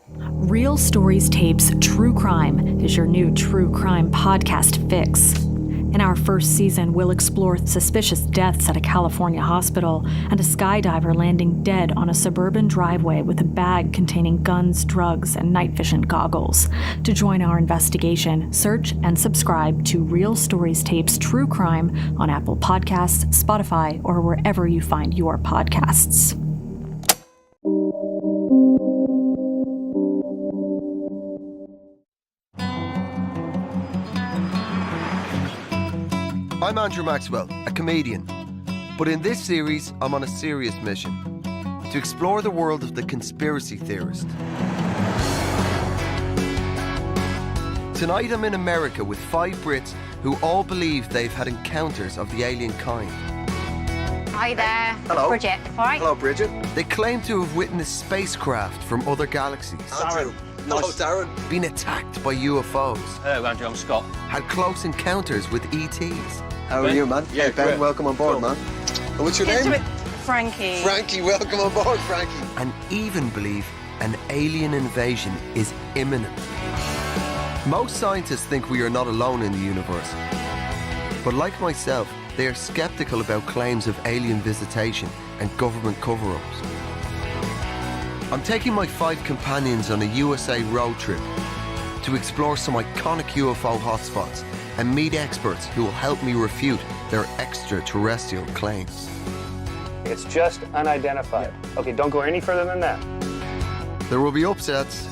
Real Stories Tapes True Crime is your new true crime podcast fix. In our first season, we'll explore suspicious deaths at a California hospital and a skydiver landing dead on a suburban driveway with a bag containing guns, drugs, and night vision goggles. To join our investigation, search and subscribe to Real Stories Tapes True Crime on Apple Podcasts, Spotify, or wherever you find your podcasts. I'm Andrew Maxwell, a comedian. But in this series, I'm on a serious mission to explore the world of the conspiracy theorist. Tonight, I'm in America with 5 Brits who all believe they've had encounters of the alien kind. Hi there. Hello. Bridget, all right? Hello, Bridget. They claim to have witnessed spacecraft from other galaxies. Andrew. Hello, Darren. Been attacked by UFOs. Hello, Andrew, I'm Scott. Had close encounters with ETs. How are you, man? Yeah, hey, Ben, great. welcome on board, man. And what's your name? Frankie. Frankie, welcome on board, Frankie. And even believe an alien invasion is imminent. Most scientists think we are not alone in the universe. But like myself, they are skeptical about claims of alien visitation and government cover-ups. I'm taking my 5 companions on a USA road trip to explore some iconic UFO hotspots and meet experts who will help me refute their extraterrestrial claims. It's just unidentified. Okay, don't go any further than that. There will be upsets.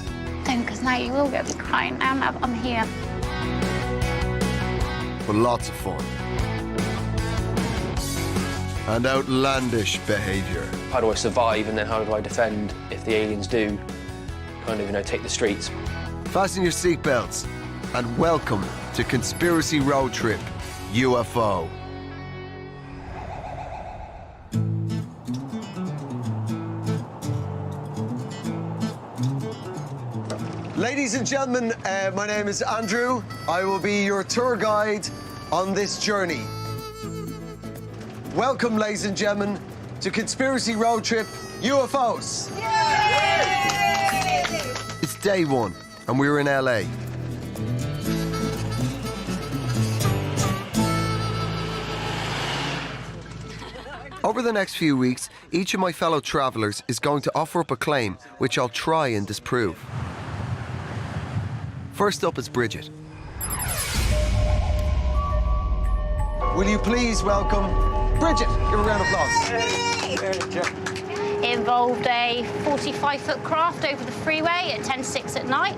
Don't, because now you will get me crying. Now I'm here. But lots of fun. And outlandish behaviour. How do I survive and then how do I defend if the aliens do kind of, take the streets? Fasten your seatbelts and welcome to Conspiracy Road Trip UFO. Ladies and gentlemen, my name is Andrew. I will be your tour guide on this journey. Welcome, ladies and gentlemen, to Conspiracy Road Trip UFOs. It's day 1 and we're in LA. Over the next few weeks, each of my fellow travellers is going to offer up a claim which I'll try and disprove. First up is Bridget. Will you please welcome Bridget? Give her a round of applause. It involved a 45-foot craft over the freeway at 10:06 at night.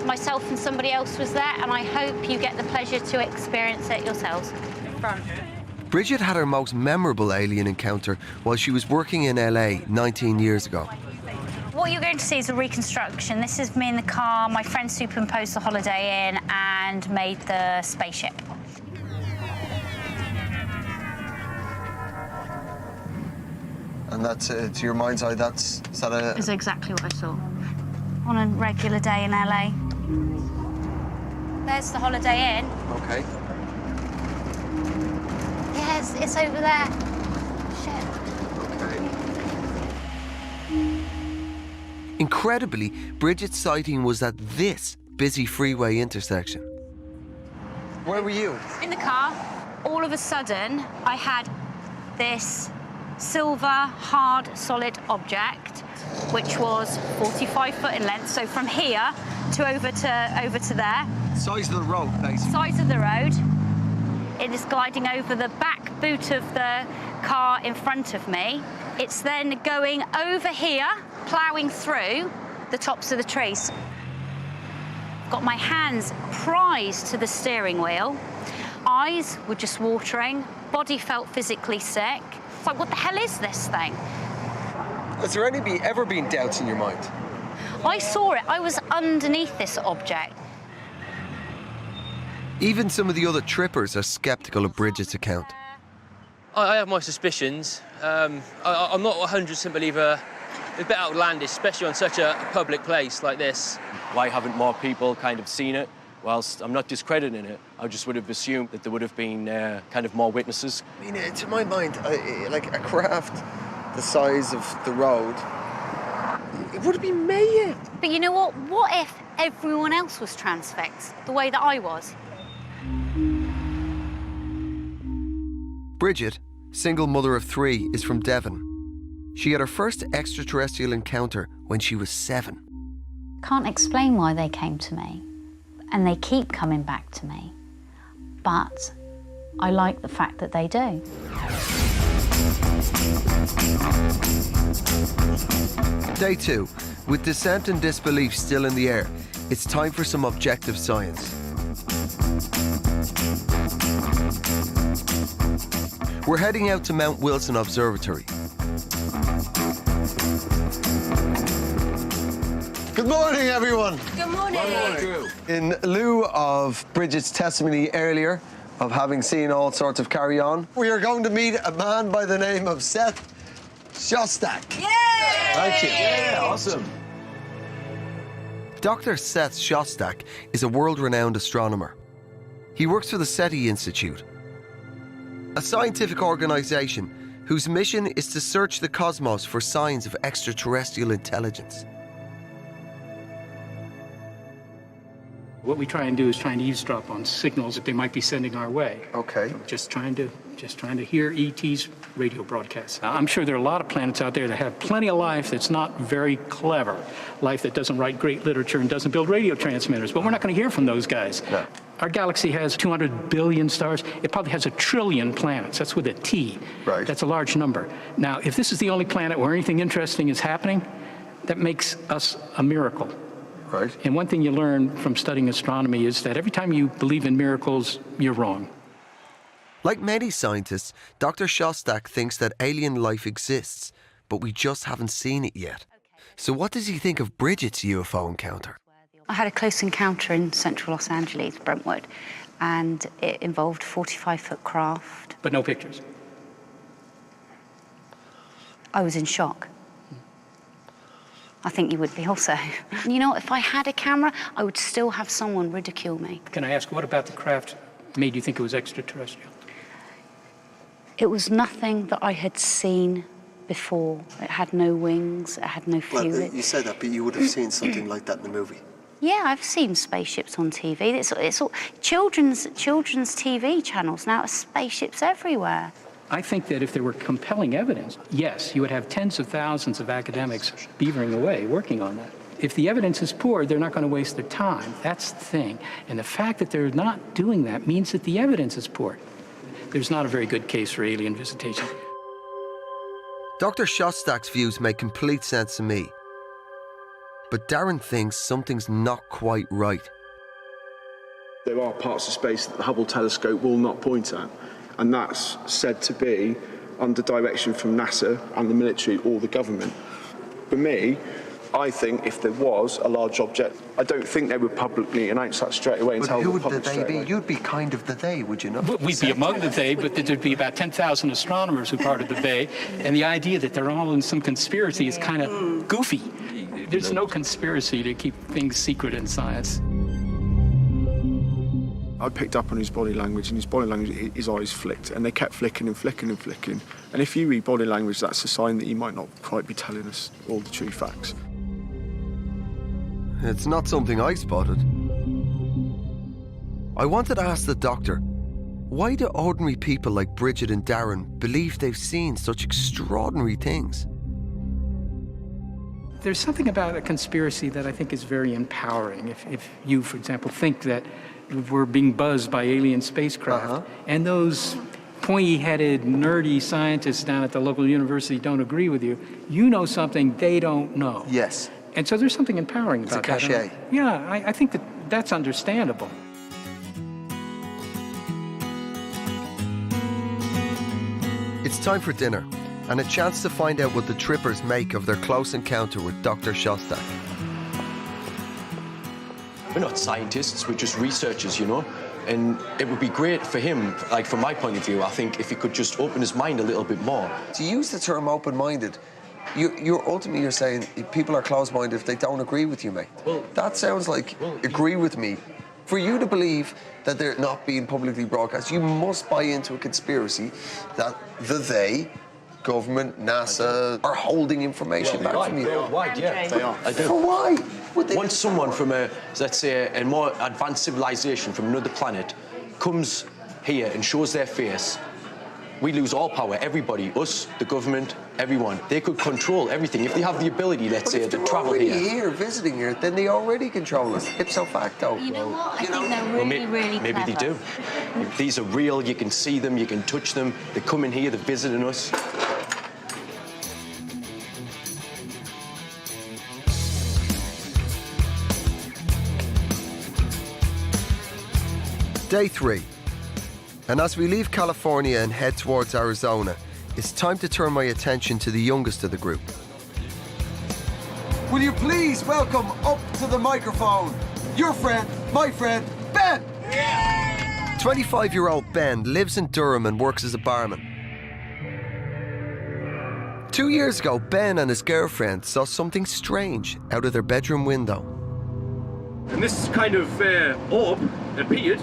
Myself and somebody else was there, and I hope you get the pleasure to experience it yourselves. Front. Bridget had her most memorable alien encounter while she was working in LA 19 years ago. What you're going to see is a reconstruction. This is me in the car. My friend superimposed the Holiday Inn and made the spaceship. And that's, to your mind's eye, is that a... Is exactly what I saw on a regular day in LA. There's the Holiday Inn. Okay. Yes, it's over there. Shit. Okay. Incredibly, Bridget's sighting was at this busy freeway intersection. Where were you? In the car, all of a sudden, I had this silver, hard, solid object, which was 45 foot in length. So from here to over to there. Size of the road, basically. Size of the road. It is gliding over the back boot of the car in front of me. It's then going over here, ploughing through the tops of the trees. Got my hands prized to the steering wheel. Eyes were just watering. Body felt physically sick. It's like, what the hell is this thing? Has there ever been doubts in your mind? I saw it. I was underneath this object. Even some of the other trippers are sceptical of Bridget's account. I have my suspicions. I'm not 100% believer. It's a bit outlandish, especially on such a public place like this. Why haven't more people kind of seen it? Whilst I'm not discrediting it, I just would have assumed that there would have been kind of more witnesses. I mean, to my mind, like a craft the size of the road, It would have been mayhem. But you know what? What if everyone else was transfixed the way that I was? Bridget, single mother of 3, is from Devon. She had her first extraterrestrial encounter when she was 7. Can't explain why they came to me, and they keep coming back to me. But I like the fact that they do. Day 2. With dissent and disbelief still in the air, it's time for some objective science. We're heading out to Mount Wilson Observatory. Good morning, everyone. Good morning. In lieu of Bridget's testimony earlier of having seen all sorts of carry-on, we are going to meet a man by the name of Seth Shostak. Yay! Thank you. Yeah, awesome. Dr. Seth Shostak is a world-renowned astronomer. He works for the SETI Institute, a scientific organization whose mission is to search the cosmos for signs of extraterrestrial intelligence. What we try and do is trying to eavesdrop on signals that they might be sending our way. Okay. Just trying to hear ET's radio broadcasts. Now, I'm sure there are a lot of planets out there that have plenty of life that's not very clever, life that doesn't write great literature and doesn't build radio transmitters, but we're not going to hear from those guys. No. Our galaxy has 200 billion stars. It probably has 1 trillion planets. That's with a T. Right. That's a large number. Now, if this is the only planet where anything interesting is happening, that makes us a miracle. Right. And one thing you learn from studying astronomy is that every time you believe in miracles, you're wrong. Like many scientists, Dr. Shostak thinks that alien life exists, but we just haven't seen it yet. So what does he think of Bridget's UFO encounter? I had a close encounter in central Los Angeles, Brentwood, and it involved a 45-foot craft. But no pictures. I was in shock. I think you would be also. You know, if I had a camera, I would still have someone ridicule me. Can I ask, what about the craft made you think it was extraterrestrial? It was nothing that I had seen before. It had no wings, it had no fluid. you said that, but you would have seen something like that in the movie. Yeah, I've seen spaceships on TV. It's all children's TV channels now. Spaceships everywhere. I think that if there were compelling evidence, yes, you would have tens of thousands of academics beavering away working on that. If the evidence is poor, they're not going to waste their time. That's the thing. And the fact that they're not doing that means that the evidence is poor. There's not a very good case for alien visitation. Dr. Shostak's views make complete sense to me. But Darren thinks something's not quite right. There are parts of space that the Hubble telescope will not point at, and that's said to be under direction from NASA and the military or the government. For me, I think if there was a large object, I don't think they would publicly announce that straight away and But tell who the would the public they straight be? away. You'd be kind of the they, would you not? We'd be among the they, but there'd be about 10,000 astronomers who part of the they, and the idea that they're all in some conspiracy is kind of goofy. There's no conspiracy to keep things secret in science. I picked up on his body language, and his body language, his eyes flicked, and they kept flicking and flicking and flicking. And if you read body language, that's a sign that he might not quite be telling us all the true facts. It's not something I spotted. I wanted to ask the doctor, why do ordinary people like Bridget and Darren believe they've seen such extraordinary things? There's something about a conspiracy that I think is very empowering. If you, for example, think that we're being buzzed by alien spacecraft, and those pointy-headed, nerdy scientists down at the local university don't agree with you, you know something they don't know. Yes. And so there's something empowering It's a about that. cachet. Yeah, I think that's understandable. It's time for dinner, and a chance to find out what the trippers make of their close encounter with Dr. Shostak. We're not scientists, we're just researchers, you know? And it would be great for him, like from my point of view, I think if he could just open his mind a little bit more. To use the term open-minded, you're ultimately saying people are closed-minded if they don't agree with you, mate. Well, that sounds like agree with me. For you to believe that they're not being publicly broadcast, you must buy into a conspiracy that the they government, NASA, are holding information back from you. Worldwide, yeah. They are. I do. For why? Once someone from let's say, a more advanced civilization from another planet comes here and shows their face, we lose all power. Everybody, us, the government, everyone. They could control everything. If they have the ability, let's say, to travel here. here. Here, visiting here, then they already control us, ipso facto. You know what? I think they're really, really maybe they clever. do. These are real. You can see them. You can touch them. They're coming here. They're visiting us. Day 3. And as we leave California and head towards Arizona, it's time to turn my attention to the youngest of the group. Will you please welcome up to the microphone your friend, my friend, Ben? 25-year-old Ben lives in Durham and works as a barman. 2 years ago, Ben and his girlfriend saw something strange out of their bedroom window. And this kind of orb appeared,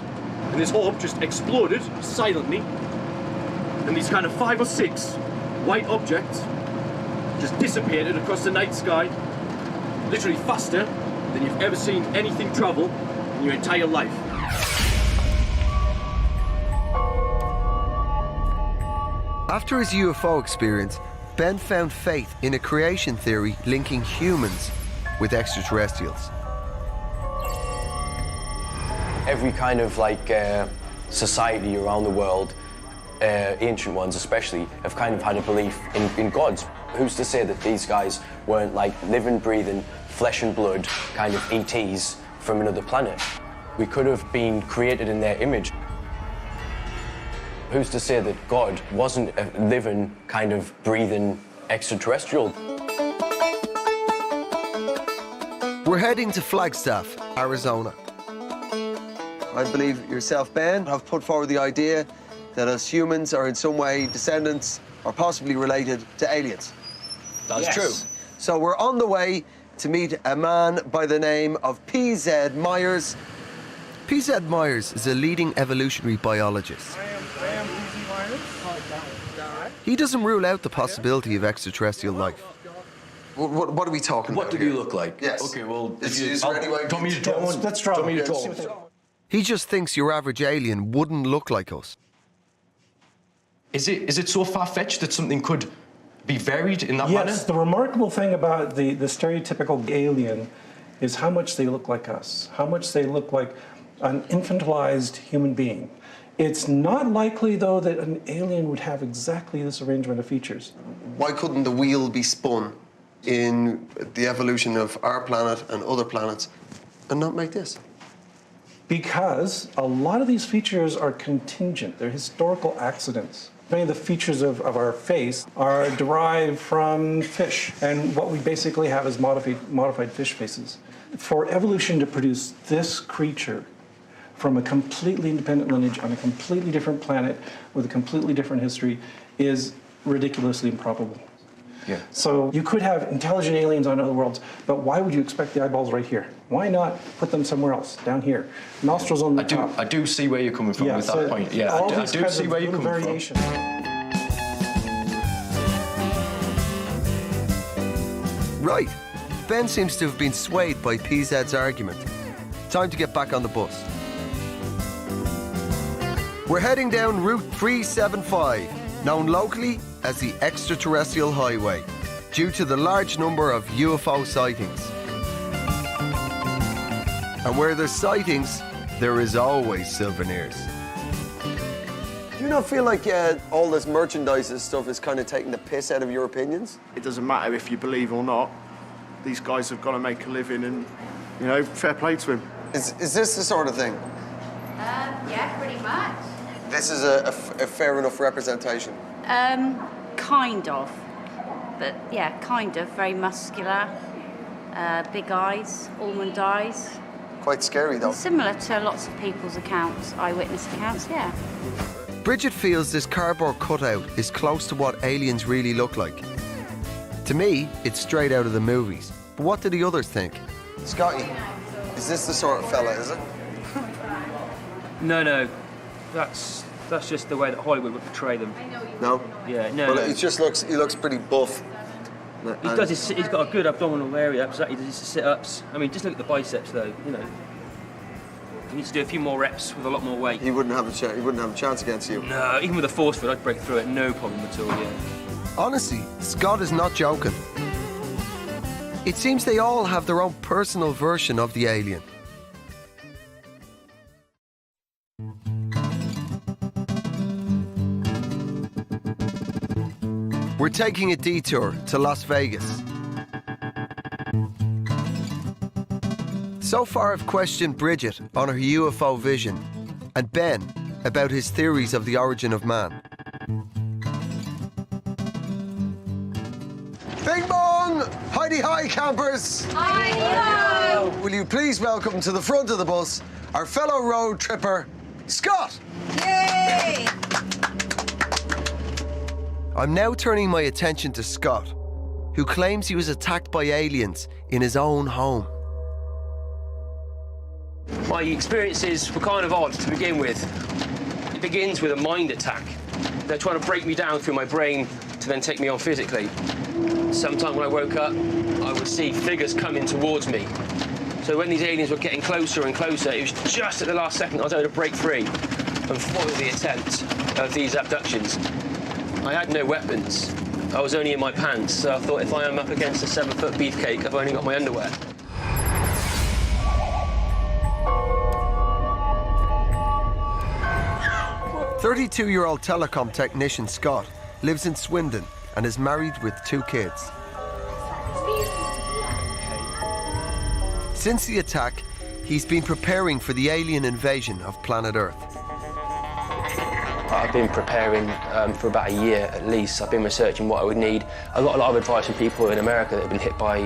and this orb just exploded silently. And these kind of 5 or 6 white objects just dissipated across the night sky, literally faster than you've ever seen anything travel in your entire life. After his UFO experience, Ben found faith in a creation theory linking humans with extraterrestrials. Every kind of society around the world, ancient ones especially, have kind of had a belief in gods. Who's to say that these guys weren't like living, breathing, flesh and blood kind of ETs from another planet? We could have been created in their image. Who's to say that God wasn't a living, kind of breathing extraterrestrial? We're heading to Flagstaff, Arizona. I believe yourself, Ben, have put forward the idea that us humans are in some way descendants or possibly related to aliens. That's true. So we're on the way to meet a man by the name of P.Z. Myers. P.Z. Myers is a leading evolutionary biologist. I am P.Z. Myers. He doesn't rule out the possibility of extraterrestrial life. What are we talking about? What do we look like? Yes. Okay, well, Is there any way do you want me to draw one? Let's draw Do you want me to one. draw one? He just thinks your average alien wouldn't look like us. Is it so far-fetched that something could be varied in that manner? Yes, the remarkable thing about the stereotypical alien is how much they look like us, how much they look like an infantilized human being. It's not likely, though, that an alien would have exactly this arrangement of features. Why couldn't the wheel be spun in the evolution of our planet and other planets and not make this? Because a lot of these features are contingent. They're historical accidents. Many of the features of our face are derived from fish, and what we basically have is modified fish faces. For evolution to produce this creature from a completely independent lineage on a completely different planet with a completely different history is ridiculously improbable. Yeah. So you could have intelligent aliens on other worlds, but why would you expect the eyeballs right here? Why not put them somewhere else, down here? Nostrils on the top. I do see where you're coming from with that point. Yeah, I do see where you're coming variations. from. Right. Ben seems to have been swayed by PZ's argument. Time to get back on the bus. We're heading down Route 375, known locally as the Extraterrestrial Highway, due to the large number of UFO sightings. And where there's sightings, there is always souvenirs. Do you not feel like all this merchandise stuff is kind of taking the piss out of your opinions? It doesn't matter if you believe or not. These guys have got to make a living and, you know, fair play to him. Is this the sort of thing? Yeah, pretty much. This is a fair enough representation? Kind of. But yeah, kind of. Very muscular, big eyes, almond eyes. Quite scary, though. Similar to lots of people's accounts, eyewitness accounts, yeah. Bridget feels this cardboard cutout is close to what aliens really look like. To me, it's straight out of the movies. But what do the others think? Scotty, is this the sort of fella, is it? No, that's That's just the way that Hollywood would portray them. No? Yeah, no. Well, he looks pretty buff. He's got a good abdominal area, so he does his sit-ups. I mean, just look at the biceps, though. You know, he needs to do a few more reps with a lot more weight. He wouldn't have a chance against you. No, even with a force field, I'd break through it, no problem at all. Yeah. Honestly, Scott is not joking. It seems they all have their own personal version of the alien. We're taking a detour to Las Vegas. So far, I've questioned Bridget on her UFO vision and Ben about his theories of the origin of man. Bing bong! Hi campers! Hi! Will you please welcome to the front of the bus our fellow road tripper, Scott? Yay! I'm now turning my attention to Scott, who claims he was attacked by aliens in his own home. My experiences were kind of odd to begin with. It begins with a mind attack. They're trying to break me down through my brain to then take me on physically. Sometime when I woke up, I would see figures coming towards me. So when these aliens were getting closer and closer, it was just at the last second I was able to break free and foil the attempt of these abductions. I had no weapons. I was only in my pants, so I thought if I am up against a 7-foot beefcake, I've only got my underwear. "32-year-old telecom technician Scott lives in Swindon and is married with 2 kids. Since the attack, he's been preparing for the alien invasion of planet Earth. I've been preparing for about a year at least. I've been researching what I would need. I got a lot of advice from people in America that have been hit by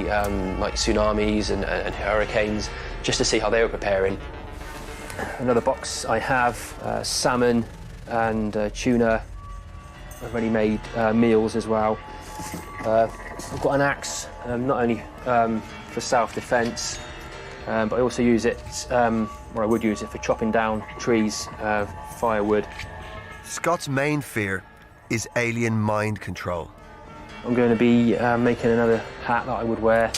like tsunamis and hurricanes, just to see how they were preparing. Another box I have salmon and tuna, ready-made meals as well. I've got an axe, not only for self-defense, but I also use it, or I would use it for chopping down trees, firewood. Scott's main fear is alien mind control. I'm going to be making another hat that I would wear,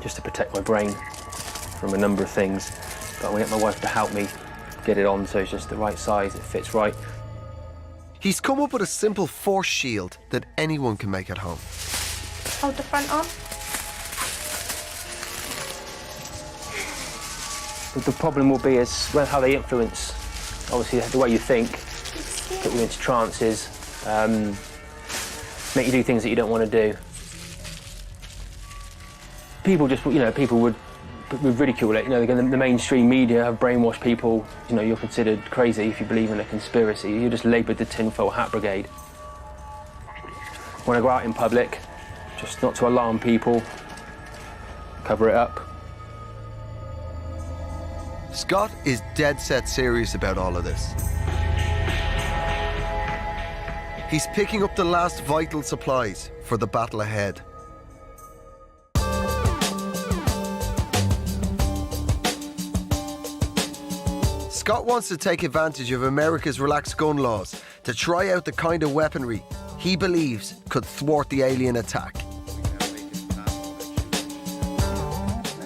just to protect my brain from a number of things. But I'm going to get my wife to help me get it on so it's just the right size, it fits right. He's come up with a simple force shield that anyone can make at home. Hold the front on. But the problem will be is how they influence, obviously, the way you think, put you into trances, make you do things that you don't want to do. People just, people would ridicule it. The mainstream media have brainwashed people. You're considered crazy if you believe in a conspiracy. You're just labelled the tinfoil hat brigade. When I go out in public, just not to alarm people, cover it up. Scott is dead set serious about all of this. He's picking up the last vital supplies for the battle ahead. Scott wants to take advantage of America's relaxed gun laws to try out the kind of weaponry he believes could thwart the alien attack.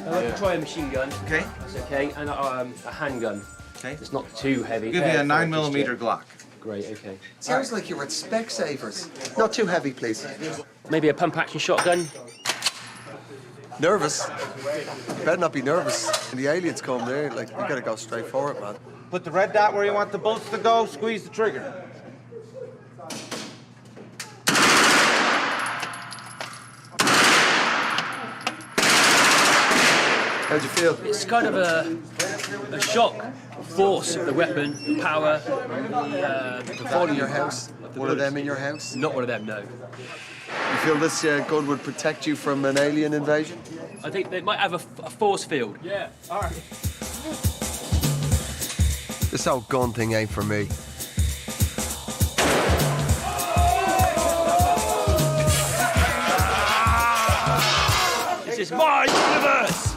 I'd like to try a machine gun. Okay. That's okay. And a handgun. Okay. It's not too heavy. Give me a 9mm Glock. Great, okay. Sounds like you're at Specsavers. Not too heavy, please. Maybe a pump-action shotgun. Nervous? You better not be nervous. When the aliens come there, you gotta go straight for it, man. Put the red dot where you want the bullets to go, squeeze the trigger. How'd you feel? It's kind of a shock, force of the weapon, the power, the volume. In your house? One of them in your house? Not one of them, no. You feel this gun would protect you from an alien invasion? I think they might have a force field. Yeah, all right. This whole gun thing ain't for me. This is my universe!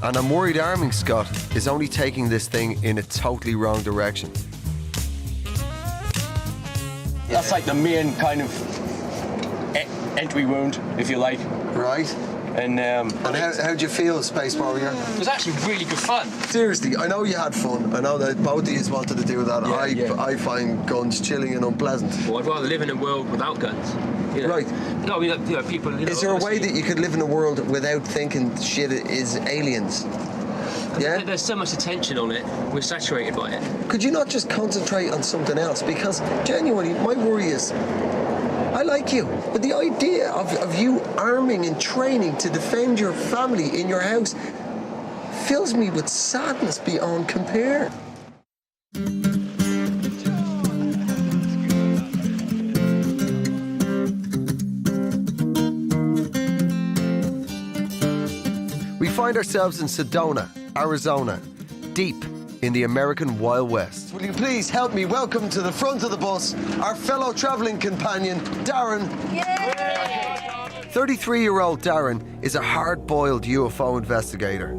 And I'm worried arming Scott is only taking this thing in a totally wrong direction. That's like the main kind of entry wound, if you like. Right. And how'd you feel, Space Warrior? It was actually really good fun. Seriously, I know you had fun. I know that both of you wanted to do that. I find guns chilling and unpleasant. Well, I'd rather live in a world without guns. You know? Right. No, I mean, people... Is there a way that you could live in a world without thinking shit is aliens? Yeah? There's so much attention on it. We're saturated by it. Could you not just concentrate on something else? Because genuinely, my worry is, I like you, but the idea of you arming and training to defend your family in your house fills me with sadness beyond compare. We find ourselves in Sedona, Arizona, deep in the American Wild West. Will you please help me welcome to the front of the bus our fellow travelling companion, Darren. Yay! 33-year-old Darren is a hard-boiled UFO investigator.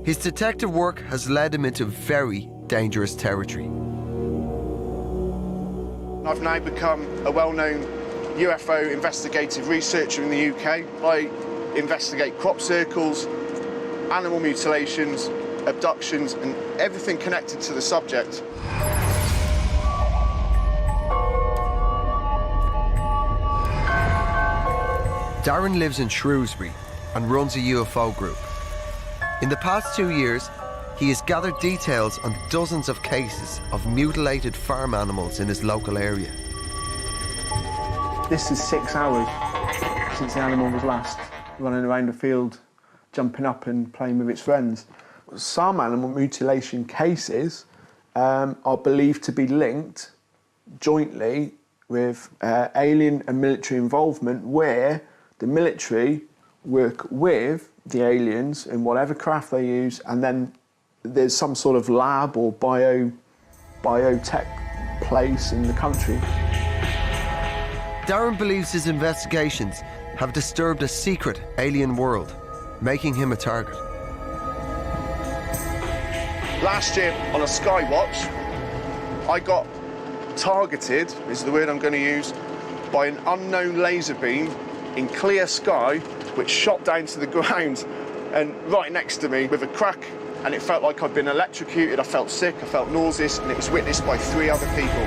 His detective work has led him into very dangerous territory. I've now become a well-known UFO investigative researcher in the UK. I investigate crop circles, animal mutilations, abductions, and everything connected to the subject. Darren lives in Shrewsbury and runs a UFO group. In the past 2 years, he has gathered details on dozens of cases of mutilated farm animals in his local area. This is 6 hours since the animal was last running around the field, jumping up and playing with its friends. Some animal mutilation cases are believed to be linked jointly with alien and military involvement, where the military work with the aliens in whatever craft they use, and then there's some sort of lab or biotech place in the country. Darren believes his investigations have disturbed a secret alien world, making him a target. Last year on a Skywatch, I got targeted, is the word I'm going to use, by an unknown laser beam in clear sky, which shot down to the ground and right next to me with a crack, and it felt like I'd been electrocuted. I felt sick, I felt nauseous, and it was witnessed by 3 other people.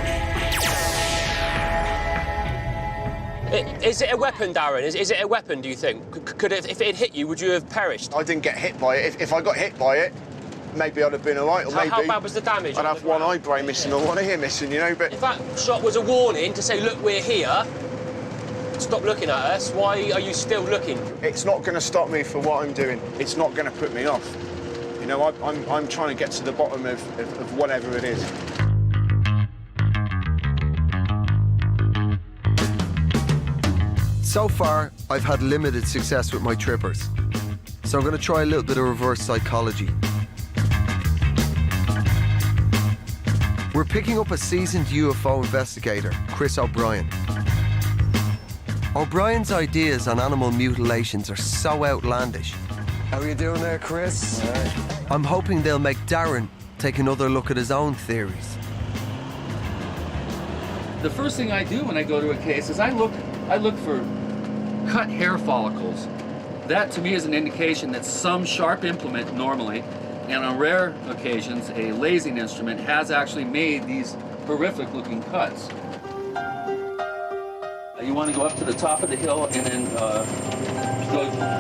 Is it a weapon, Darren? Is it a weapon, do you think? Could it, if it had hit you, would you have perished? I didn't get hit by it. If I got hit by it, maybe I'd have been all right, or maybe... How bad was the damage? I'd have one eyebrow missing or one ear missing, you know, but... If that shot was a warning to say, look, we're here, stop looking at us, why are you still looking? It's not going to stop me for what I'm doing. It's not going to put me off. You know, I'm trying to get to the bottom of whatever it is. So far, I've had limited success with my trippers, so I'm going to try a little bit of reverse psychology. We're picking up a seasoned UFO investigator, Chris O'Brien. O'Brien's ideas on animal mutilations are so outlandish. How are you doing there, Chris? I'm hoping they'll make Darren take another look at his own theories. The first thing I do when I go to a case is I look for cut hair follicles. That to me is an indication that some sharp implement normally, and on rare occasions a lasing instrument, has actually made these horrific looking cuts. You want to go up to the top of the hill and then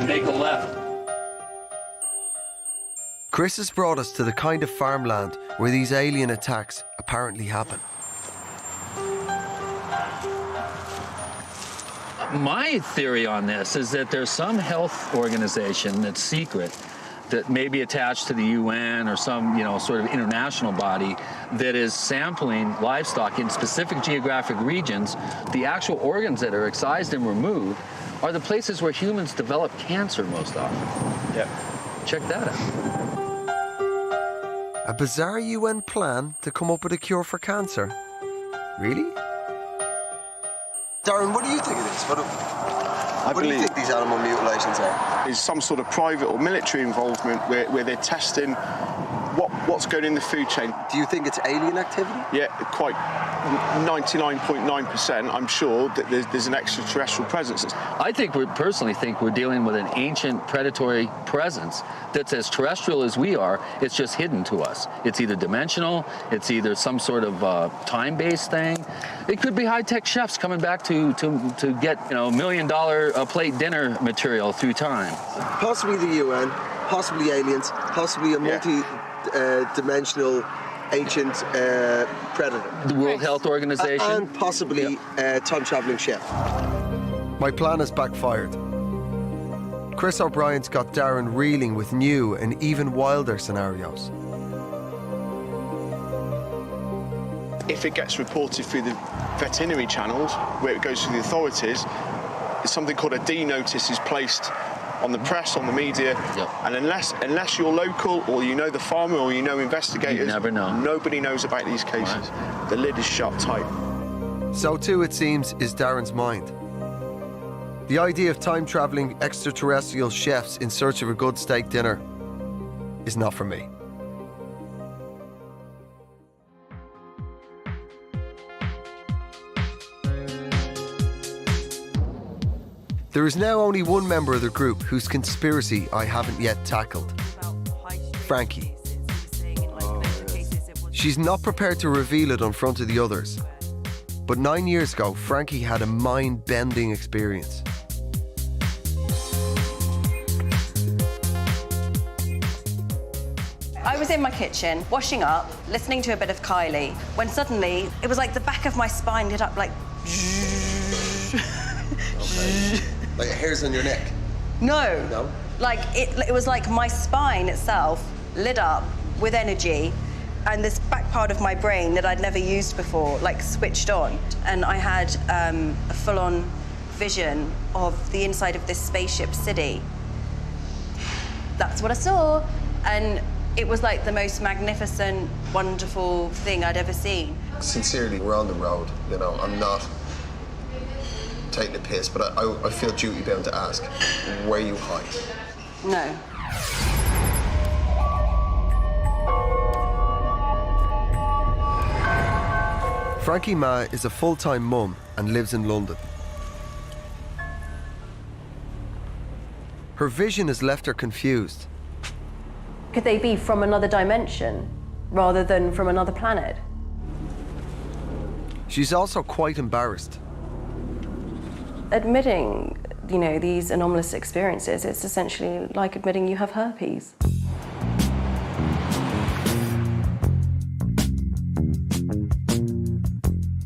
make a left. Chris has brought us to the kind of farmland where these alien attacks apparently happen. My theory on this is that there's some health organization that's secret that may be attached to the UN or some, sort of international body that is sampling livestock in specific geographic regions. The actual organs that are excised and removed are the places where humans develop cancer most often. Yep. Check that out. A bizarre UN plan to come up with a cure for cancer? Really? Darren, what do you think of this? What do you think these animal mutilations are? Is some sort of private or military involvement where they're testing what's going in the food chain. Do you think it's alien activity? Yeah, quite 99.9%. I'm sure that there's an extraterrestrial presence. I personally think we're dealing with an ancient predatory presence that's as terrestrial as we are. It's just hidden to us. It's either dimensional, it's either some sort of time-based thing. It could be high-tech chefs coming back to get $1 million plate dinner material through time. Possibly the UN, possibly aliens, possibly a multi-dimensional ancient predator. The World Health Organization. And possibly a time-traveling chef. My plan has backfired. Chris O'Brien's got Darren reeling with new and even wilder scenarios. If it gets reported through the veterinary channels, where it goes to the authorities, something called a D notice is placed on the press, on the media, and unless you're local or you know the farmer or you know investigators, you never know. Nobody knows about these cases. Right. The lid is shut tight. So too, it seems, is Darren's mind. The idea of time-travelling extraterrestrial chefs in search of a good steak dinner is not for me. There is now only one member of the group whose conspiracy I haven't yet tackled. Frankie. She's not prepared to reveal it in front of the others. But 9 years ago, Frankie had a mind-bending experience. I was in my kitchen, washing up, listening to a bit of Kylie, when suddenly it was like the back of my spine lit up like... Okay. Like hairs on your neck? No. No? Like, it was like my spine itself lit up with energy, and this back part of my brain that I'd never used before, like, switched on. And I had a full-on vision of the inside of this spaceship city. That's what I saw. And it was like the most magnificent, wonderful thing I'd ever seen. Sincerely, we're on the road, you know, I'm not taking a piss, but I feel duty bound to ask, were you high? No. Frankie Ma is a full-time mum and lives in London. Her vision has left her confused. Could they be from another dimension rather than from another planet? She's also quite embarrassed. Admitting, you know, these anomalous experiences, it's essentially like admitting you have herpes.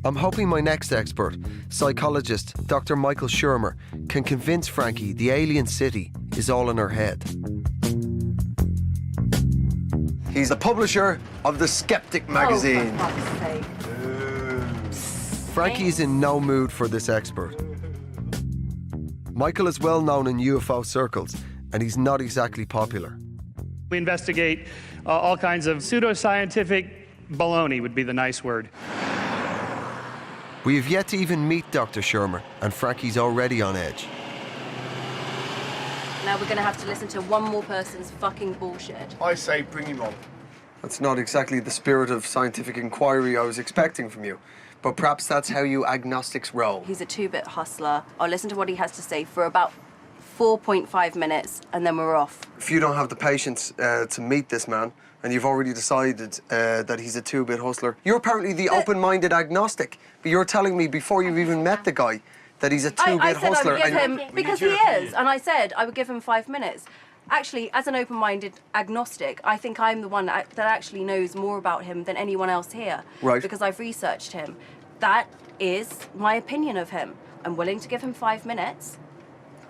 I'm hoping my next expert, psychologist Dr. Michael Shermer, can convince Frankie the alien city is all in her head. He's the publisher of The Skeptic magazine. Oh, for fuck's sake. Frankie is in no mood for this expert. Michael is well known in UFO circles, and he's not exactly popular. We investigate all kinds of pseudoscientific baloney would be the nice word. We have yet to even meet Dr. Shermer, and Frankie's already on edge. Now we're going to have to listen to one more person's fucking bullshit. I say bring him on. That's not exactly the spirit of scientific inquiry I was expecting from you. But perhaps that's how you agnostics roll. He's a two-bit hustler. I'll listen to what he has to say for about 4.5 minutes, and then we're off. If you don't have the patience to meet this man, and you've already decided that he's a two-bit hustler, you're apparently the open-minded agnostic. But you're telling me before you've even met the guy that he's a two-bit hustler. I said I would give him, because he is, and I said I would give him 5 minutes. Actually, as an open-minded agnostic, I think I'm the one that actually knows more about him than anyone else here. Right. Because I've researched him. That is my opinion of him. I'm willing to give him 5 minutes.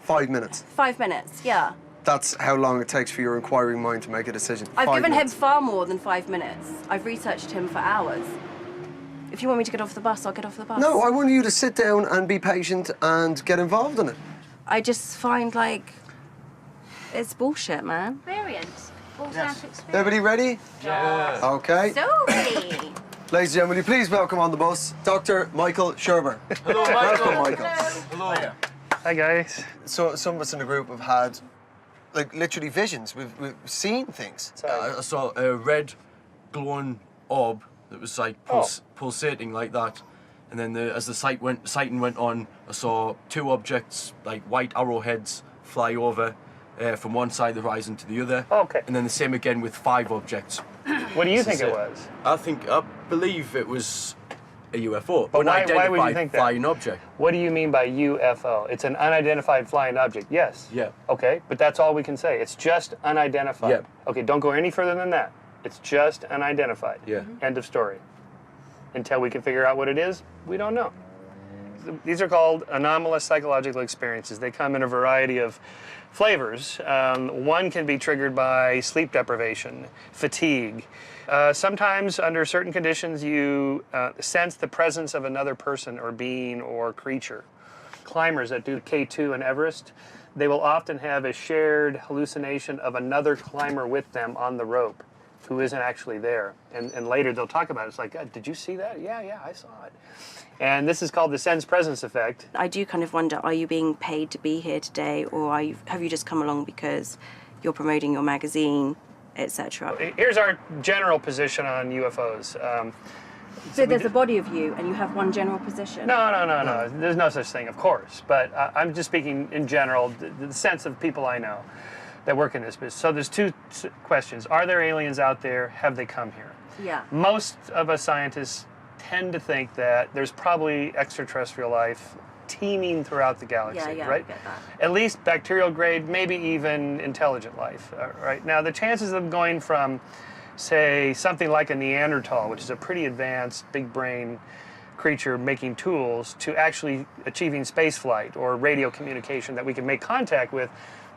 5 minutes? 5 minutes, yeah. That's how long it takes for your inquiring mind to make a decision. I've 5 given minutes. him far more than 5 minutes. I've researched him for hours. If you want me to get off the bus, I'll get off the bus. No, I want you to sit down and be patient and get involved in it. I just find, like, it's bullshit, man. Experience. All sound to experience. Everybody ready? Yeah. Okay. So ready. Ladies and gentlemen, will you please welcome on the bus Dr. Michael Shermer. Hello, Michael. Welcome, Michael. Hello. Hi, guys. So some of us in the group have had, like, literally visions. We've seen things. I saw a red glowing orb that was like pulsating like that. And then as the sighting went on, I saw two objects, like white arrowheads, fly over from one side of the horizon to the other. Okay. And then the same again with 5 objects. What do you think it was? I believe it was a UFO. But an why would you think that? flying object. What do you mean by UFO? It's an unidentified flying object. Yes. Yeah. Okay, but that's all we can say. It's just unidentified. Yeah. Okay, don't go any further than that. It's just unidentified. Yeah. End of story. Until we can figure out what it is, we don't know. These are called anomalous psychological experiences. They come in a variety of flavors. One can be triggered by sleep deprivation, fatigue. Sometimes, under certain conditions, you sense the presence of another person or being or creature. Climbers that do K2 and Everest, they will often have a shared hallucination of another climber with them on the rope who isn't actually there. And later they'll talk about it. It's like, God, did you see that? Yeah, I saw it. And this is called the sense presence effect. I do kind of wonder, are you being paid to be here today, or have you just come along because you're promoting your magazine, etc.? Here's our general position on UFOs. So there's a body of you, and you have one general position? No. There's no such thing, of course. But I'm just speaking in general, the sense of people I know that work in this business. So there's 2 questions. Are there aliens out there? Have they come here? Yeah. Most of us scientists tend to think that there's probably extraterrestrial life teeming throughout the galaxy, yeah, right? I get that. At least bacterial grade, maybe even intelligent life, right? Now, the chances of going from, say, something like a Neanderthal, which is a pretty advanced, big brain creature making tools, to actually achieving space flight or radio communication that we can make contact with,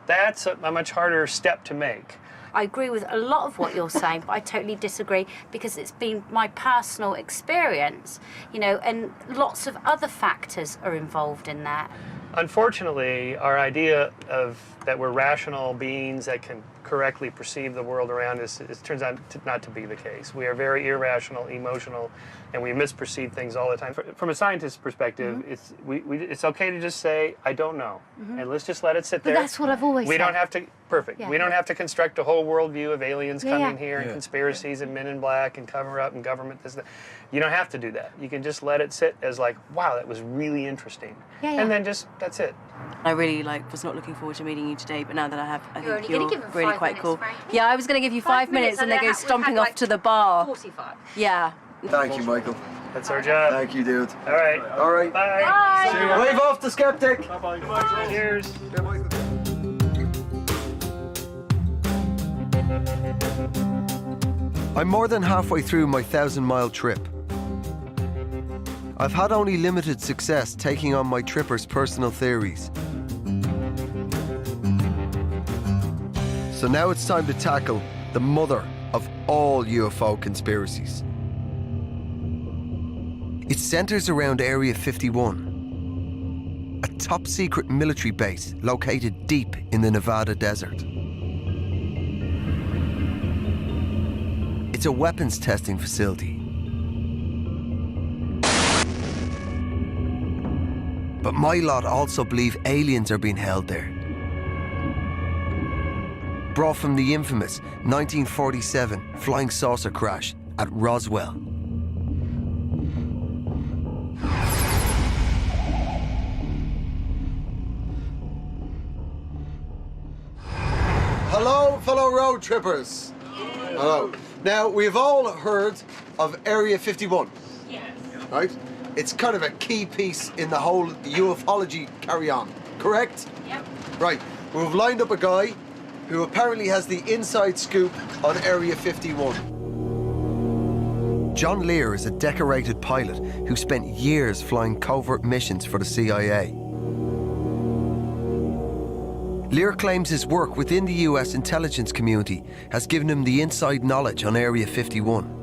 that's a much harder step to make. I agree with a lot of what you're saying, but I totally disagree because it's been my personal experience, and lots of other factors are involved in that. Unfortunately, our idea of that we're rational beings that can correctly perceive the world around us, it turns out not to be the case. We are very irrational, emotional, and we misperceive things all the time. From a scientist's perspective, it's okay to just say, I don't know, and let's just let it sit there. But that's what I've always said. Don't have to, perfect. Yeah. We don't have to construct a whole worldview of aliens coming here and Yeah. conspiracies and men in black and cover up and government, this, that. You don't have to do that. You can just let it sit as like, wow, that was really interesting. Yeah. And then that's it. I really was not looking forward to meeting you today, but now that I have, I You're think only you're gonna give them really 5 quite minutes, cool. Frankie. Yeah, I was going to give you 5 minutes and they go stomping off to the bar. 45. Yeah. Thank you, Michael. That's our job. Thank you, dude. All right. All right. Bye. Bye. Wave off the skeptic. Bye-bye. Cheers. I'm more than halfway through my 1,000-mile trip. I've had only limited success taking on my trippers' personal theories. So now it's time to tackle the mother of all UFO conspiracies. It centers around Area 51, a top-secret military base located deep in the Nevada desert. It's a weapons testing facility. But my lot also believe aliens are being held there. Brought from the infamous 1947 flying saucer crash at Roswell. Hello, fellow road trippers. Hello. Now, we've all heard of Area 51. Yes. Right? It's kind of a key piece in the whole ufology carry-on, correct? Yep. Right. We've lined up a guy who apparently has the inside scoop on Area 51. John Lear is a decorated pilot who spent years flying covert missions for the CIA. Lear claims his work within the US intelligence community has given him the inside knowledge on Area 51.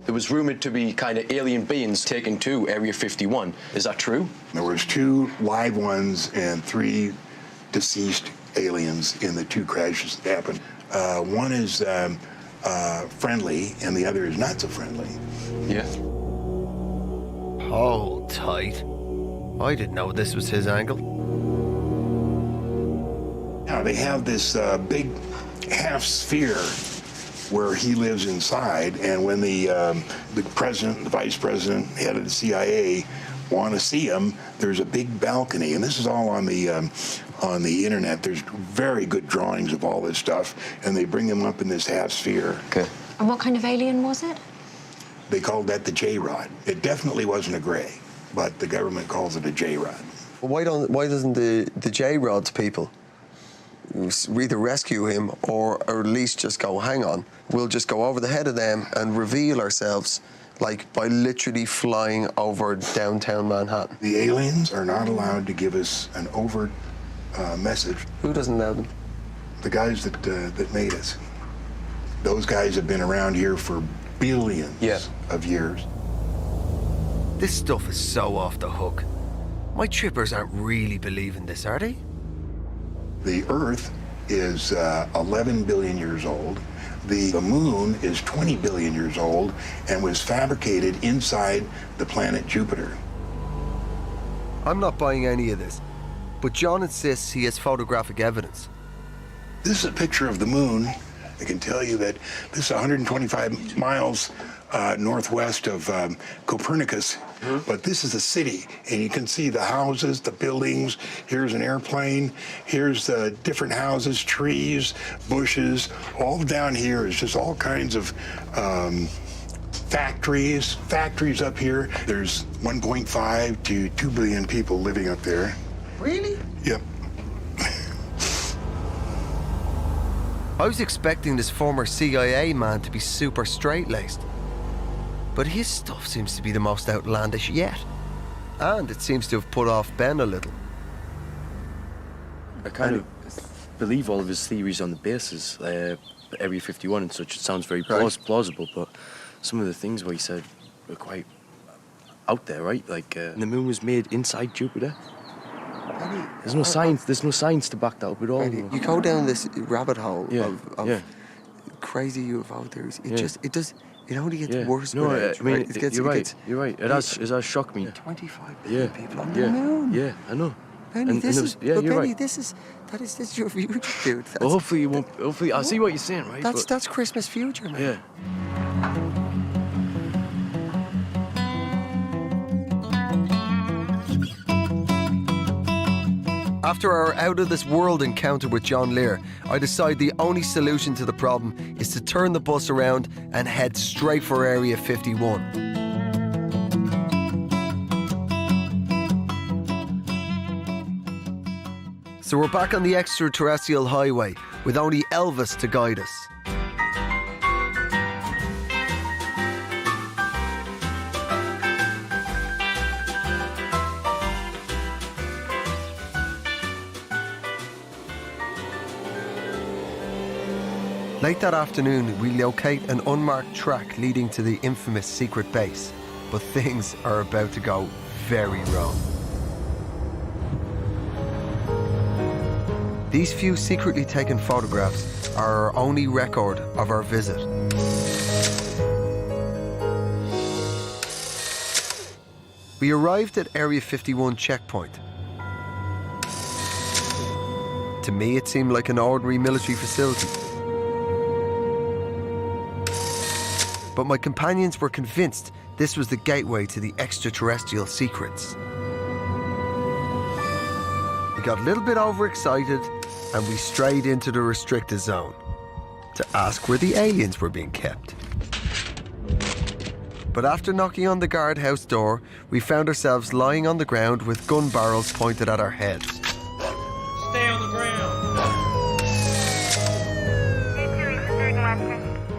There was rumored to be kind of alien beings taken to Area 51. Is that true? There was 2 live ones and 3 deceased aliens in the 2 crashes that happened. One is friendly and the other is not so friendly. Yeah. Hold tight. I didn't know this was his angle. Now, they have this big half sphere where he lives inside, and when the president, the vice president, head of the CIA want to see him, there's a big balcony, and this is all on the internet. There's very good drawings of all this stuff, and they bring him up in this half sphere. Okay. And what kind of alien was it? They called that the J-Rod. It definitely wasn't a gray, but the government calls it a J-Rod. Why doesn't the J-Rod's people either rescue him or at least just go, hang on, we'll just go over the head of them and reveal ourselves, like by literally flying over downtown Manhattan? The aliens are not allowed to give us an overt message. Who doesn't allow them? The guys that made us. Those guys have been around here for billions of years. This stuff is so off the hook. My trippers aren't really believing this, are they? The Earth is 11 billion years old. The moon is 20 billion years old and was fabricated inside the planet Jupiter. I'm not buying any of this, but John insists he has photographic evidence. This is a picture of the moon. I can tell you that this is 125 miles northwest of Copernicus, but this is a city, and you can see the houses, the buildings. Here's an airplane. Here's the different houses, trees, bushes. All down here is just all kinds of factories up here. There's 1.5 to 2 billion people living up there. Really? Yep. I was expecting this former CIA man to be super straight-laced. But his stuff seems to be the most outlandish yet. And it seems to have put off Ben a little. I kind of believe all of his theories on the basis, Area 51 and such. It sounds very plausible, but some of the things what he said were quite out there, right? Like, the moon was made inside Jupiter. There's no science. There's no science to back that up at all. You go down this rabbit hole of crazy UFO theories. It only gets worse. No, with age, I mean, right? you're right. You're right. It has shocked me. 25 billion people on the moon. Yeah, I know. Benny, this is right. This is your future, dude. Well, hopefully you won't. Hopefully, I see what you're saying, right? That's Christmas future, man. Yeah. After our out-of-this-world encounter with John Lear, I decide the only solution to the problem is to turn the bus around and head straight for Area 51. So we're back on the extraterrestrial highway with only Elvis to guide us. Late that afternoon, we locate an unmarked track leading to the infamous secret base, but things are about to go very wrong. These few secretly taken photographs are our only record of our visit. We arrived at Area 51 checkpoint. To me, it seemed like an ordinary military facility. But my companions were convinced this was the gateway to the extraterrestrial secrets. We got a little bit overexcited and we strayed into the restricted zone to ask where the aliens were being kept. But after knocking on the guardhouse door, we found ourselves lying on the ground with gun barrels pointed at our heads. Stay on the ground.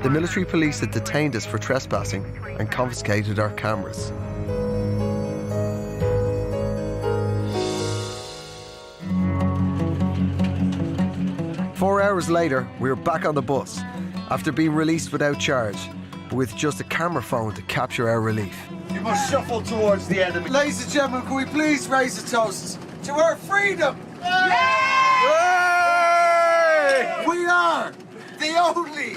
The military police had detained us for trespassing and confiscated our cameras. Four hours later, we were back on the bus, after being released without charge, but with just a camera phone to capture our relief. You must shuffle towards the enemy. Ladies and gentlemen, can we please raise a toast to our freedom? We are the only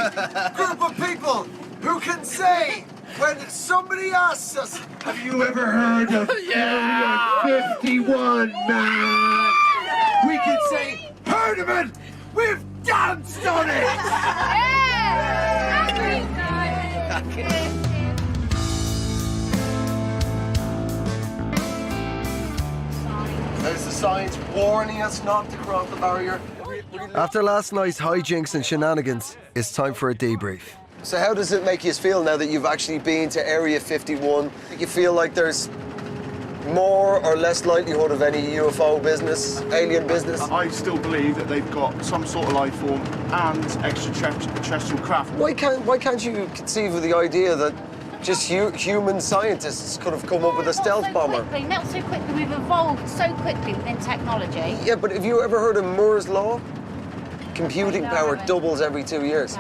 group of people who can say when somebody asks us, Have you ever heard of Area 51, man? we can say, heard of it, we've danced on it! There's the signs warning us not to cross the barrier. After last night's hijinks and shenanigans, it's time for a debrief. So how does it make you feel now that you've actually been to Area 51? You feel like there's more or less likelihood of any UFO business, alien business? I still believe that they've got some sort of life form and extraterrestrial craft. Why can't you conceive of the idea that just human scientists could have come up with a stealth bomber? Not so quickly. We've evolved so quickly within technology. Yeah, but have you ever heard of Moore's Law? Computing power doubles every 2 years.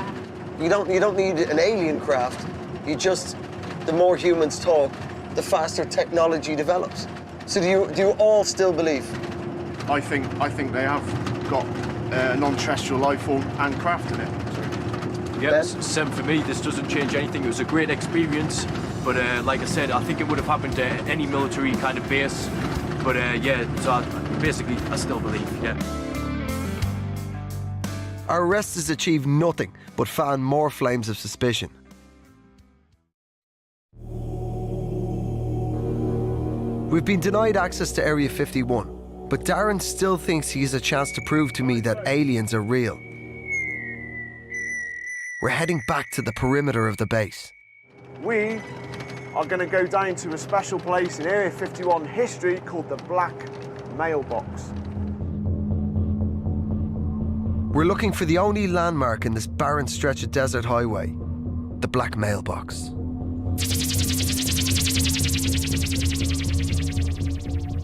You don't need an alien craft. The more humans talk, the faster technology develops. So do you all still believe? I think they have got non-terrestrial life form and craft in it. Yeah, same for me. This doesn't change anything. It was a great experience, but like I said, I think it would have happened at any military kind of base. But yeah, so I still believe, yeah. Our arrest has achieved nothing but fan more flames of suspicion. We've been denied access to Area 51, but Darren still thinks he has a chance to prove to me that aliens are real. We're heading back to the perimeter of the base. We are going to go down to a special place in Area 51 history called the Black Mailbox. We're looking for the only landmark in this barren stretch of desert highway, the Black Mailbox.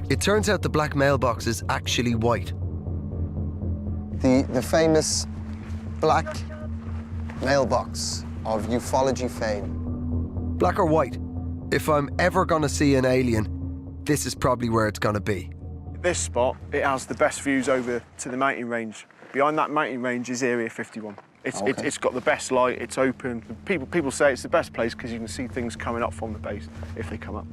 It turns out the Black Mailbox is actually white. The famous Black Mailbox of ufology fame. Black or white? If I'm ever gonna see an alien, this is probably where it's gonna be. This spot, it has the best views over to the mountain range. Behind that mountain range is Area 51. It's got the best light, it's open. People say it's the best place because you can see things coming up from the base if they come up.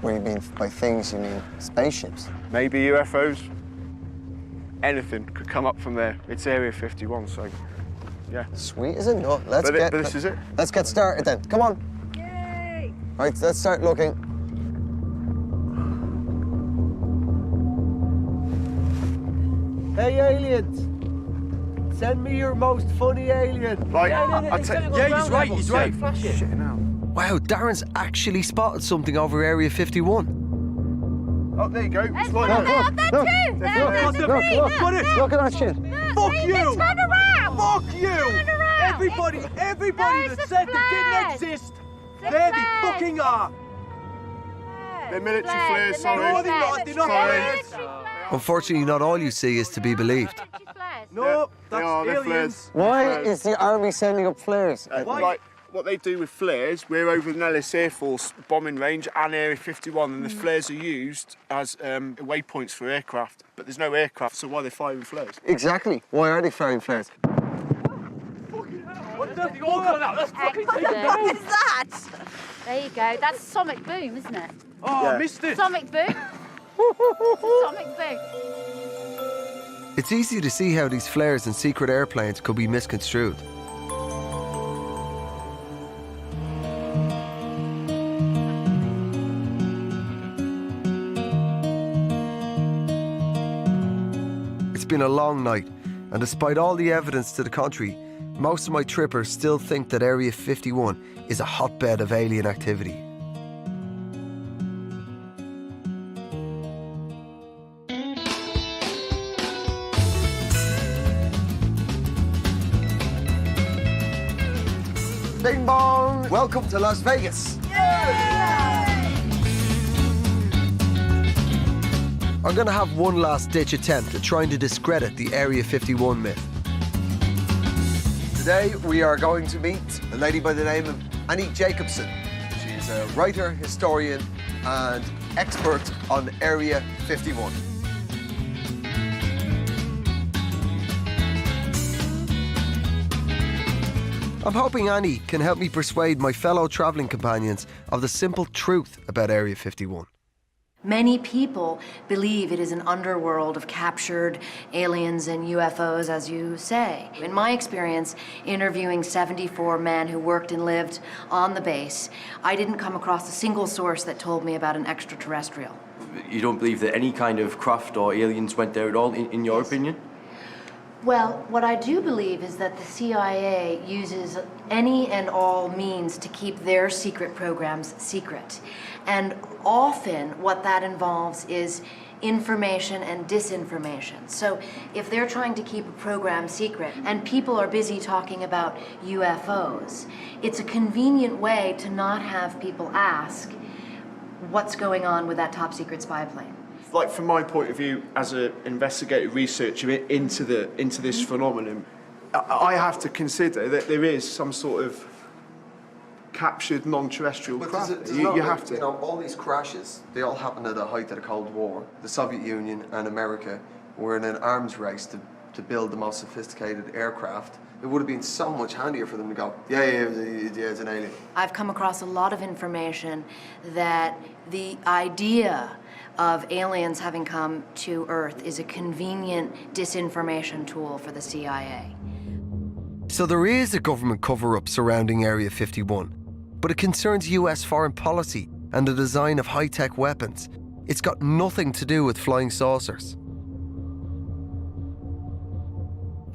What do you mean by things? You mean spaceships? Maybe UFOs. Anything could come up from there. It's Area 51, so yeah. Sweet, is it? No, but this is it. Let's get started then. Come on. Yay! Right, let's start looking. Hey, aliens! Send me your most funny alien. Right, he's right. Shit, now. Wow, Darren's actually spotted something over Area 51. Oh, there you go. There's one there up there too. There's a tree. Look at that shit. Fuck you! Turn around! Fuck you! Turn around! Everybody There's that the said they flares. didn't exist, there they fucking are! They're military flares, sorry. No, they're not. They're not flares. Unfortunately, not all you see is to be believed. No, that's they're aliens. flares. Why is the army sending up flares? Like what they do with flares, we're over the Nellis Air Force bombing range and Area 51, and the flares are used as waypoints for aircraft. But there's no aircraft, so why are they firing flares? Exactly. Why are they firing flares? What the fuck? Let's fucking take it. What is that? There you go. That's sonic boom, isn't it? Oh, Yeah. I missed it. Sonic boom. Sonic boom. It's easy to see how these flares and secret airplanes could be misconstrued. It's been a long night, and despite all the evidence to the contrary, most of my trippers still think that Area 51 is a hotbed of alien activity. Bing bong! Welcome to Las Vegas. I'm going to have one last ditch attempt at trying to discredit the Area 51 myth. Today we are going to meet a lady by the name of Annie Jacobson. She's a writer, historian and expert on Area 51. I'm hoping Annie can help me persuade my fellow travelling companions of the simple truth about Area 51. Many people believe it is an underworld of captured aliens and UFOs, as you say. In my experience, interviewing 74 men who worked and lived on the base, I didn't come across a single source that told me about an extraterrestrial. You don't believe that any kind of craft or aliens went there at all, in your opinion? Well, what I do believe is that the CIA uses any and all means to keep their secret programs secret. And often what that involves is information and disinformation. So if they're trying to keep a program secret and people are busy talking about UFOs, it's a convenient way to not have people ask what's going on with that top secret spy plane. Like from my point of view as an investigative researcher into this phenomenon, I have to consider that there is some sort of captured non-terrestrial craft. You have to. You know, all these crashes, they all happened at the height of the Cold War. The Soviet Union and America were in an arms race to build the most sophisticated aircraft. It would have been so much handier for them to go, yeah, it's an alien. I've come across a lot of information that the idea of aliens having come to Earth is a convenient disinformation tool for the CIA. So there is a government cover-up surrounding Area 51, but it concerns US foreign policy and the design of high-tech weapons. It's got nothing to do with flying saucers.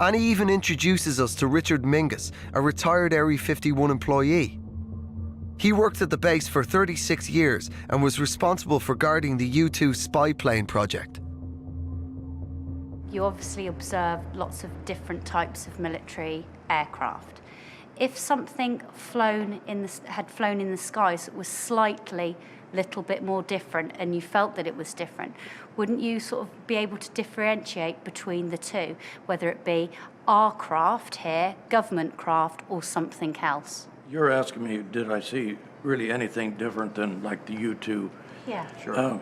Annie even introduces us to Richard Mingus, a retired Area 51 employee. He worked at the base for 36 years and was responsible for guarding the U-2 spy plane project. You obviously observe lots of different types of military aircraft. If something had flown in the skies that was slightly little bit more different and you felt that it was different, wouldn't you sort of be able to differentiate between the two, whether it be our craft here, government craft, or something else? You're asking me, did I see really anything different than like the U-2? Yeah. Sure.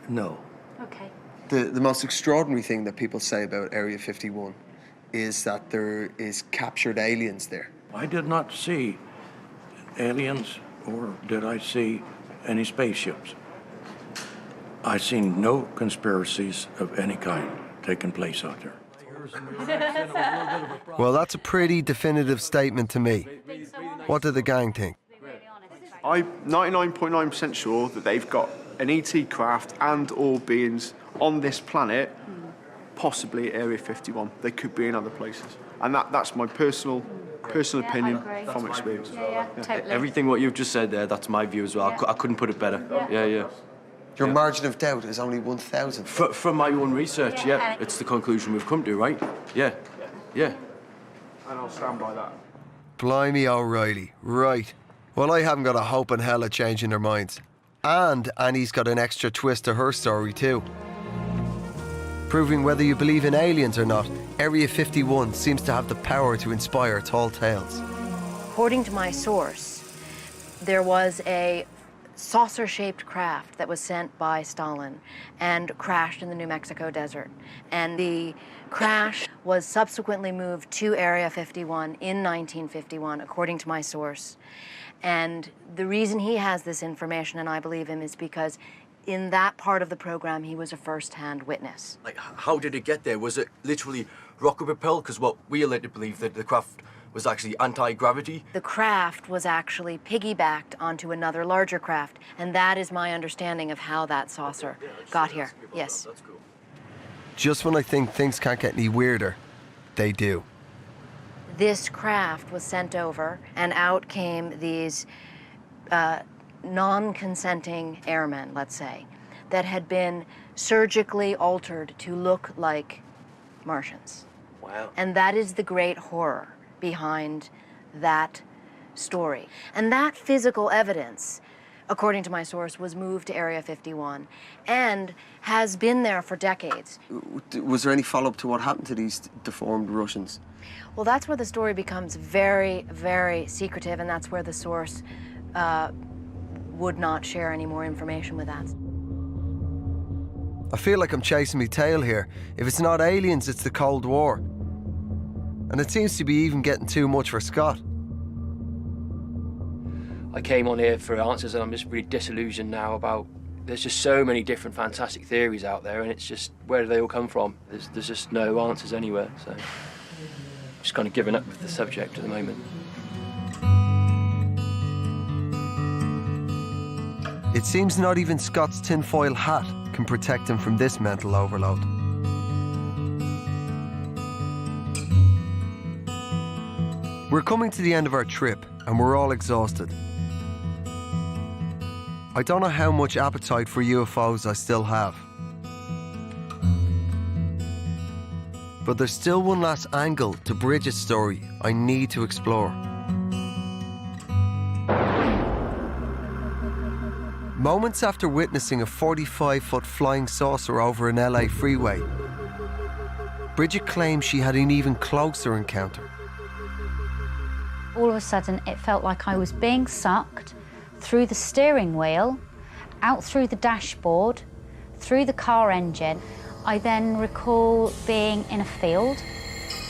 No. Okay. The most extraordinary thing that people say about Area 51 is that there is captured aliens there. I did not see aliens, or did I see any spaceships? I seen no conspiracies of any kind taking place out there. Well, that's a pretty definitive statement to me. What do the gang think? I'm 99.9% sure that they've got an ET craft and all beings on this planet, possibly Area 51. They could be in other places. And that's my personal opinion from experience. Yeah, totally. Everything what you've just said there, that's my view as well. I couldn't put it better. Yeah. Your margin of doubt is only 1,000. From my own research, yeah. It's the conclusion we've come to, right? Yeah. And I'll stand by that. Blimey O'Reilly, right. Well, I haven't got a hope in hell of changing their minds. And Annie's got an extra twist to her story too. Proving whether you believe in aliens or not, Area 51 seems to have the power to inspire tall tales. According to my source, there was a saucer-shaped craft that was sent by Stalin and crashed in the New Mexico desert. And the crash was subsequently moved to Area 51 in 1951, according to my source. And the reason he has this information, and I believe him, is because in that part of the program, he was a first-hand witness. Like, how did it get there? Was it literally rocket propelled? Because what we are led to believe that the craft was actually anti-gravity. The craft was actually piggybacked onto another larger craft, and that is my understanding of how that saucer got here. Yes. That's cool. Just when I think things can't get any weirder, they do. This craft was sent over, and out came these non-consenting airmen, let's say, that had been surgically altered to look like Martians. Wow. And that is the great horror behind that story. And that physical evidence, according to my source, was moved to Area 51 and has been there for decades. Was there any follow-up to what happened to these deformed Russians? Well, that's where the story becomes very, very secretive, and that's where the source would not share any more information with us. I feel like I'm chasing my tail here. If it's not aliens, it's the Cold War. And it seems to be even getting too much for Scott. I came on here for answers and I'm just really disillusioned now about there's just so many different fantastic theories out there, and it's just, where do they all come from? There's just no answers anywhere, so I'm just kind of giving up with the subject at the moment. It seems not even Scott's tinfoil hat can protect him from this mental overload. We're coming to the end of our trip and we're all exhausted. I don't know how much appetite for UFOs I still have. But there's still one last angle to Bridget's story I need to explore. Moments after witnessing a 45-foot flying saucer over an LA freeway, Bridget claims she had an even closer encounter. All of a sudden, it felt like I was being sucked through the steering wheel, out through the dashboard, through the car engine. I then recall being in a field,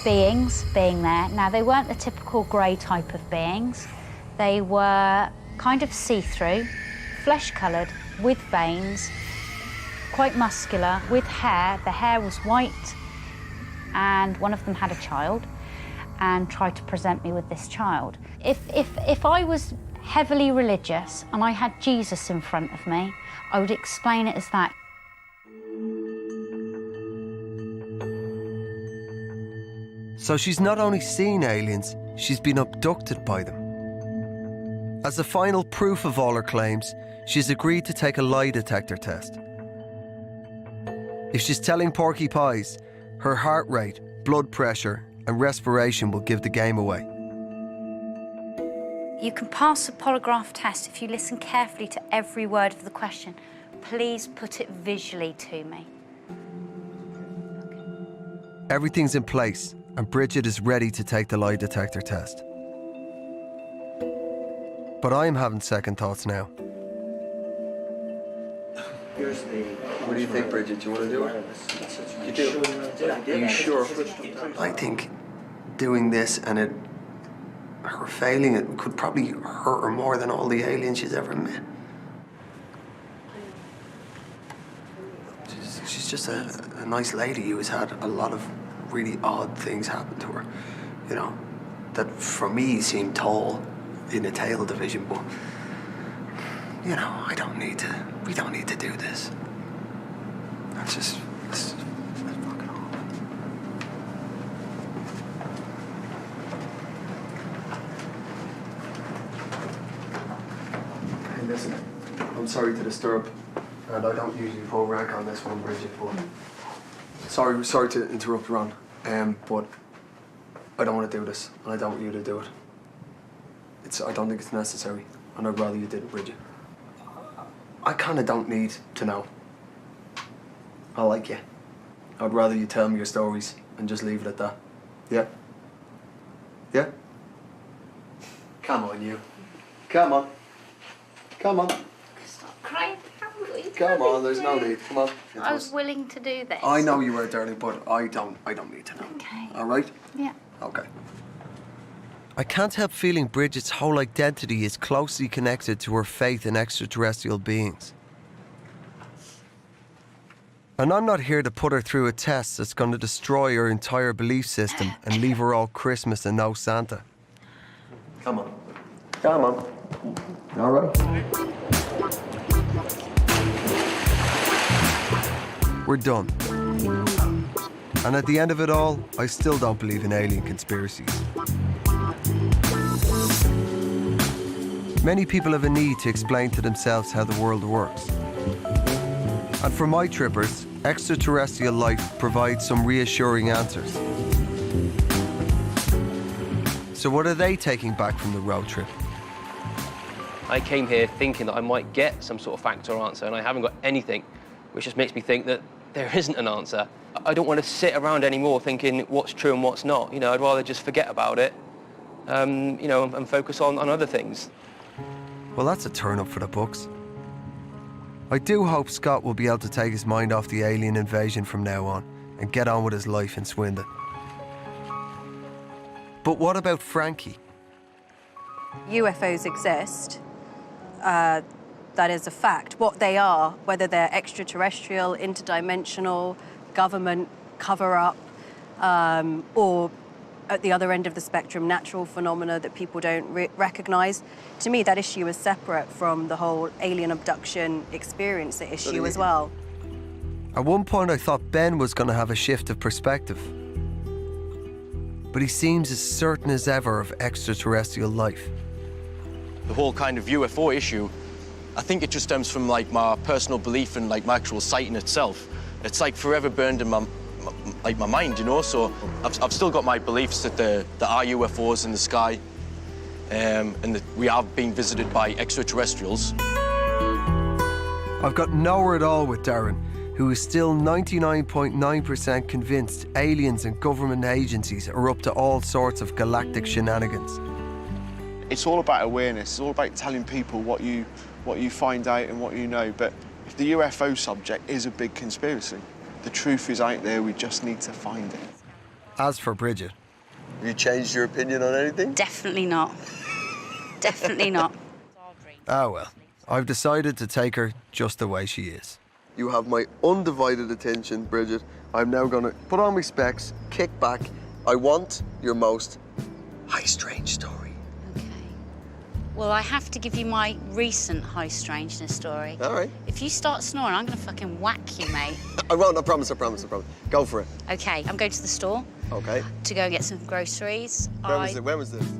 beings being there. Now, they weren't the typical grey type of beings. They were kind of see-through, flesh-coloured, with veins, quite muscular, with hair. The hair was white, and one of them had a child and tried to present me with this child. If I was heavily religious and I had Jesus in front of me, I would explain it as that. So she's not only seen aliens, she's been abducted by them. As a final proof of all her claims, she's agreed to take a lie detector test. If she's telling porky pies, her heart rate, blood pressure, and respiration will give the game away. You can pass a polygraph test if you listen carefully to every word of the question. Please put it visually to me. Everything's in place, and Bridget is ready to take the lie detector test. But I'm having second thoughts now. What do you think, Bridget? Do you want to do it? You do? Are you sure? I think doing this and her failing it could probably hurt her more than all the aliens she's ever met. She's just a nice lady who has had a lot of really odd things happen to her, you know, that for me seem tall in a tail division, but, you know, we don't need to do this. It's fucking awful. Hey, listen, I'm sorry to disturb, and I don't usually pull rank on this one, Bridget, but sorry to interrupt, Ron, but I don't want to do this, and I don't want you to do it. I don't think it's necessary, and I'd rather you did it, Bridget. I kind of don't need to know. I like you. I'd rather you tell me your stories and just leave it at that. Yeah? Yeah? Come on, you. Come on. Come on. Stop crying. Come on, there's no need. Come on. I was willing to do this. I know you were, darling, but I don't need to know. Okay. All right? Yeah. Okay. I can't help feeling Bridget's whole identity is closely connected to her faith in extraterrestrial beings. And I'm not here to put her through a test that's going to destroy her entire belief system and leave her all Christmas and no Santa. Come on. Come on. All right. We're done. And at the end of it all, I still don't believe in alien conspiracies. Many people have a need to explain to themselves how the world works. And for my trippers, extraterrestrial life provides some reassuring answers. So what are they taking back from the road trip? I came here thinking that I might get some sort of fact or answer, and I haven't got anything, which just makes me think that there isn't an answer. I don't want to sit around anymore thinking what's true and what's not. You know, I'd rather just forget about it, you know, and focus on other things. Well, that's a turn up for the books. I do hope Scott will be able to take his mind off the alien invasion from now on and get on with his life in Swindon. But what about Frankie? UFOs exist. That is a fact. What they are, whether they're extraterrestrial, interdimensional, government cover-up, or at the other end of the spectrum, natural phenomena that people don't recognize. To me, that issue is separate from the whole alien abduction experience issue as well. At one point, I thought Ben was going to have a shift of perspective. But he seems as certain as ever of extraterrestrial life. The whole kind of UFO issue, I think it just stems from like my personal belief in like my actual sighting itself. It's like forever burned in my mind, you know. So I've still got my beliefs that there are UFOs in the sky, and that we are being visited by extraterrestrials. I've got nowhere at all with Darren, who is still 99.9% convinced aliens and government agencies are up to all sorts of galactic shenanigans. It's all about awareness. It's all about telling people what you find out and what you know. But if the UFO subject is a big conspiracy, the truth is out there, we just need to find it. As for Bridget. Have you changed your opinion on anything? Definitely not. Definitely not. Ah well, I've decided to take her just the way she is. You have my undivided attention, Bridget. I'm now gonna put on my specs, kick back. I want your most high strange story. Well, I have to give you my recent high strangeness story. All right. If you start snoring, I'm gonna fucking whack you, mate. I won't, I promise. Go for it. Okay, I'm going to the store. Okay. To go and get some groceries. When was this?